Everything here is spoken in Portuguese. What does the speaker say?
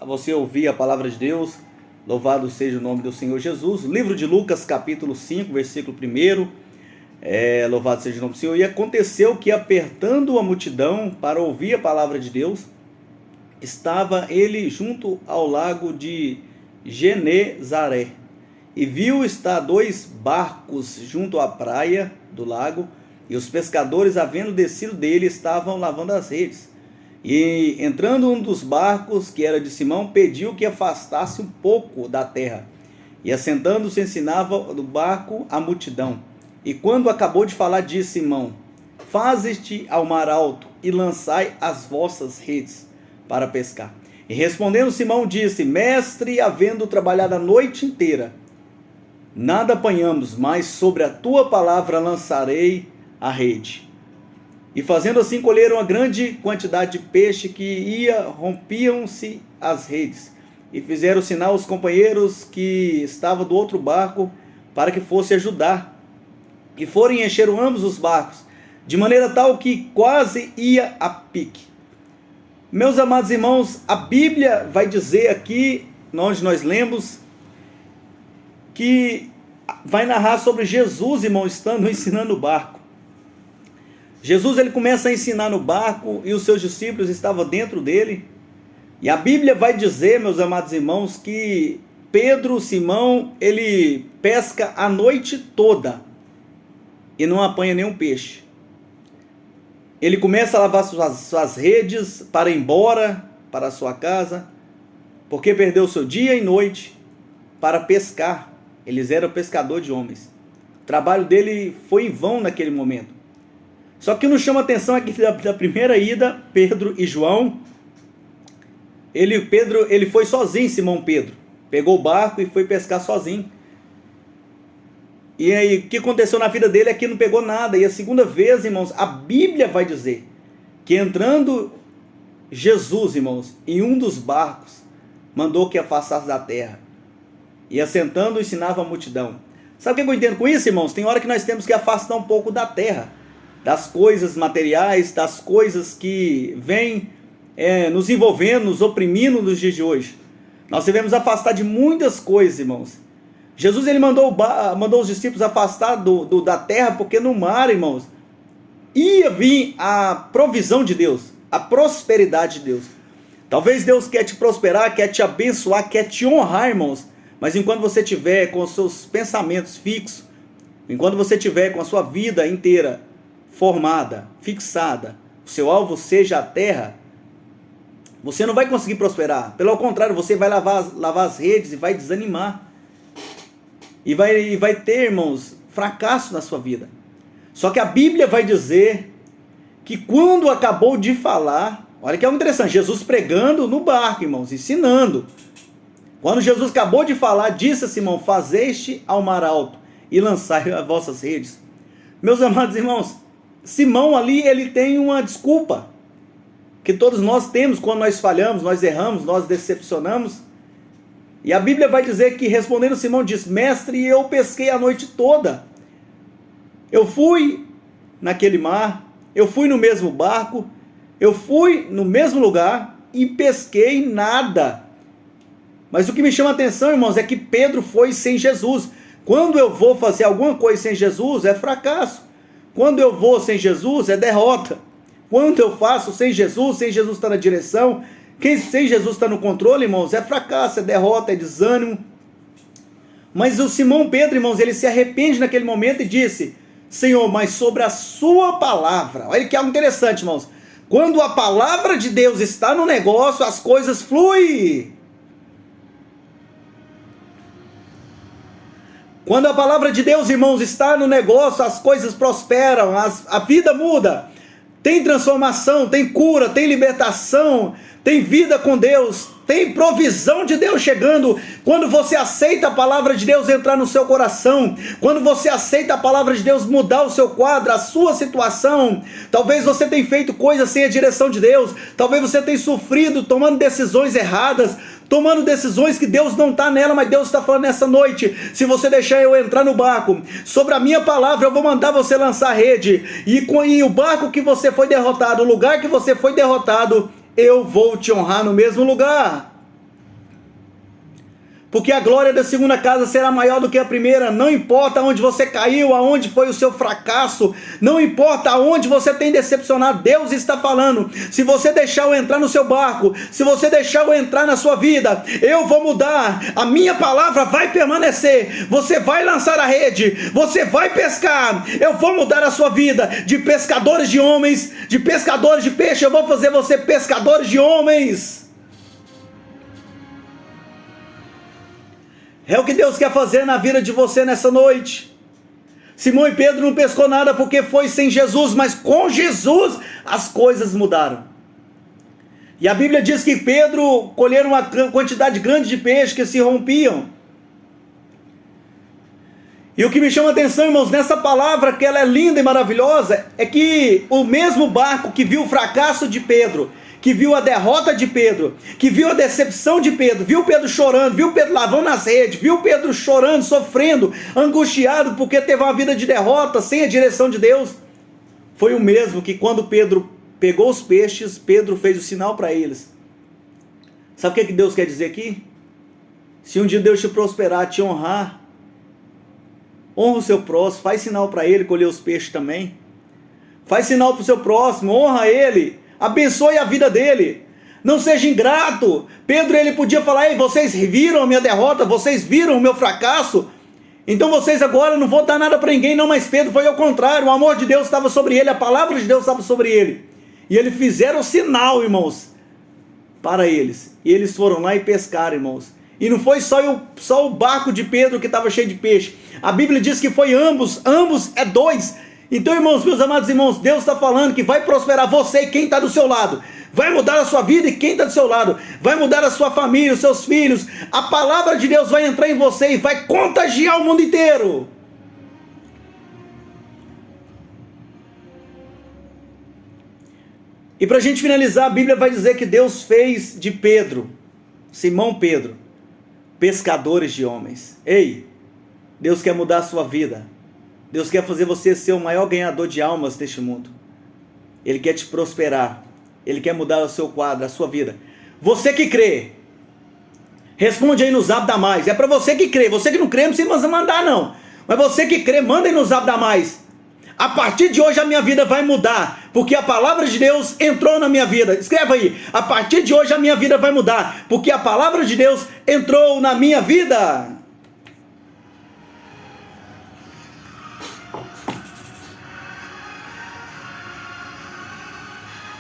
a você ouvir a palavra de Deus. Louvado seja o nome do Senhor Jesus. Livro de Lucas, capítulo 5, versículo 1. Louvado seja o nome do Senhor. E aconteceu que, apertando a multidão para ouvir a palavra de Deus, estava ele junto ao lago de Genezaré, e viu estar 2 barcos junto à praia do lago, e os pescadores, havendo descido dele, estavam lavando as redes. E entrando um dos barcos, que era de Simão, pediu que afastasse um pouco da terra, e assentando-se ensinava do barco a multidão. E quando acabou de falar, disse Simão: faze-te ao mar alto e lançai as vossas redes para pescar. E respondendo Simão disse: mestre, havendo trabalhado a noite inteira, nada apanhamos, mas sobre a tua palavra lançarei a rede. E fazendo assim, colheram uma grande quantidade de peixe, que rompiam-se as redes. E fizeram sinal aos companheiros que estavam do outro barco, para que fosse ajudar. E foram e encheram ambos os barcos, de maneira tal que quase ia a pique. Meus amados irmãos, a Bíblia vai dizer aqui, onde nós lemos, que vai narrar sobre Jesus, irmão, estando ensinando o barco. Jesus, ele começa a ensinar no barco, e os seus discípulos estavam dentro dele. E a Bíblia vai dizer, meus amados irmãos, que Pedro, Simão, ele pesca a noite toda e não apanha nenhum peixe. Ele começa a lavar suas redes para ir embora para a sua casa, porque perdeu seu dia e noite para pescar. Eles eram pescador de homens. O trabalho dele foi em vão naquele momento. Só que nos chama a atenção aqui da primeira ida, Pedro e João, ele foi sozinho, Simão Pedro. Pegou o barco e foi pescar sozinho. E aí, o que aconteceu na vida dele é que não pegou nada. E a segunda vez, irmãos, a Bíblia vai dizer que entrando Jesus, irmãos, em um dos barcos, mandou que afastasse da terra. E assentando, ensinava a multidão. Sabe o que eu entendo com isso, irmãos? Tem hora que nós temos que afastar um pouco da terra, das coisas materiais, das coisas que vêm nos envolvendo, nos oprimindo nos dias de hoje. Nós devemos afastar de muitas coisas, irmãos. Jesus, ele mandou os discípulos afastar da terra, porque no mar, irmãos, ia vir a provisão de Deus, a prosperidade de Deus. Talvez Deus quer te prosperar, quer te abençoar, quer te honrar, irmãos, mas enquanto você tiver com os seus pensamentos fixos, enquanto você tiver com a sua vida inteira formada, fixada, o seu alvo seja a terra, você não vai conseguir prosperar. Pelo contrário, você vai lavar as redes e vai desanimar. E vai ter, irmãos, fracasso na sua vida. Só que a Bíblia vai dizer que quando acabou de falar, olha que é interessante, Jesus pregando no barco, irmãos, ensinando. Quando Jesus acabou de falar, disse a Simão: fazeste ao mar alto e lançai as vossas redes. Meus amados irmãos, Simão ali, ele tem uma desculpa que todos nós temos quando nós falhamos, nós erramos, nós decepcionamos. E a Bíblia vai dizer que, respondendo Simão, diz: mestre, eu pesquei a noite toda. Eu fui naquele mar, eu fui no mesmo barco, eu fui no mesmo lugar e pesquei nada. Mas o que me chama a atenção, irmãos, é que Pedro foi sem Jesus. Quando eu vou fazer alguma coisa sem Jesus, é fracasso. Quando eu vou sem Jesus, é derrota. Quando eu faço sem Jesus está na direção, sem Jesus está no controle, irmãos, é fracasso, é derrota, é desânimo. Mas o Simão Pedro, irmãos, ele se arrepende naquele momento e disse: Senhor, mas sobre a sua palavra. Olha que algo interessante, irmãos. Quando a palavra de Deus está no negócio, as coisas fluem. Quando a palavra de Deus, irmãos, está no negócio, as coisas prosperam, a vida muda. Tem transformação, tem cura, tem libertação, tem vida com Deus, tem provisão de Deus chegando. Quando você aceita a palavra de Deus entrar no seu coração, quando você aceita a palavra de Deus mudar o seu quadro, a sua situação, talvez você tenha feito coisas sem a direção de Deus, talvez você tenha sofrido, tomando decisões erradas, tomando decisões que Deus não está nela, mas Deus está falando nessa noite: se você deixar eu entrar no barco, sobre a minha palavra eu vou mandar você lançar a rede, e o barco que você foi derrotado, o lugar que você foi derrotado, eu vou te honrar no mesmo lugar. porque a glória da segunda casa será maior do que a primeira. Não importa onde você caiu, aonde foi o seu fracasso, não importa aonde você tem decepcionado, Deus está falando: se você deixar eu entrar no seu barco, se você deixar eu entrar na sua vida, eu vou mudar, a minha palavra vai permanecer, você vai lançar a rede, você vai pescar, eu vou mudar a sua vida, de pescadores de homens, de pescadores de peixe, eu vou fazer você pescadores de homens. É o que Deus quer fazer na vida de você nessa noite. Simão e Pedro não pescou nada porque foi sem Jesus, mas com Jesus as coisas mudaram. E a Bíblia diz que Pedro colheram uma quantidade grande de peixes que se rompiam. E o que me chama a atenção, irmãos, nessa palavra, que ela é linda e maravilhosa, é que o mesmo barco que viu o fracasso de Pedro, que viu a derrota de Pedro, que viu a decepção de Pedro, viu Pedro chorando, viu Pedro lavando as redes, viu Pedro chorando, sofrendo, angustiado porque teve uma vida de derrota, sem a direção de Deus, foi o mesmo que quando Pedro pegou os peixes, Pedro fez o sinal para eles. Sabe o que Deus quer dizer aqui? Se um dia Deus te prosperar, te honrar, honra o seu próximo, faz sinal para ele colher os peixes também, faz sinal para o seu próximo, honra ele, abençoe a vida dele, não seja ingrato. Pedro, ele podia falar: ei, vocês viram a minha derrota, vocês viram o meu fracasso, então vocês agora não vão dar nada para ninguém, não. Mas Pedro foi ao contrário, o amor de Deus estava sobre ele, a palavra de Deus estava sobre ele, e eles fizeram sinal, irmãos, para eles, e eles foram lá e pescaram, irmãos. E não foi só o barco de Pedro que estava cheio de peixe, a Bíblia diz que foi ambos é dois. Então, irmãos, meus amados irmãos, Deus está falando que vai prosperar você e quem está do seu lado, vai mudar a sua vida e quem está do seu lado, vai mudar a sua família, os seus filhos, a palavra de Deus vai entrar em você e vai contagiar o mundo inteiro. E para a gente finalizar, a Bíblia vai dizer que Deus fez de Pedro, Simão Pedro, pescadores de homens. Ei, Deus quer mudar a sua vida. Deus quer fazer você ser o maior ganhador de almas deste mundo. Ele quer te prosperar. Ele quer mudar o seu quadro, a sua vida. Você que crê, responde aí no Zap da Mais. É para você que crê. Você que não crê, não precisa mandar não. Mas você que crê, manda aí no Zap da Mais. A partir de hoje a minha vida vai mudar, porque a palavra de Deus entrou na minha vida. Escreva aí: a partir de hoje a minha vida vai mudar, porque a palavra de Deus entrou na minha vida.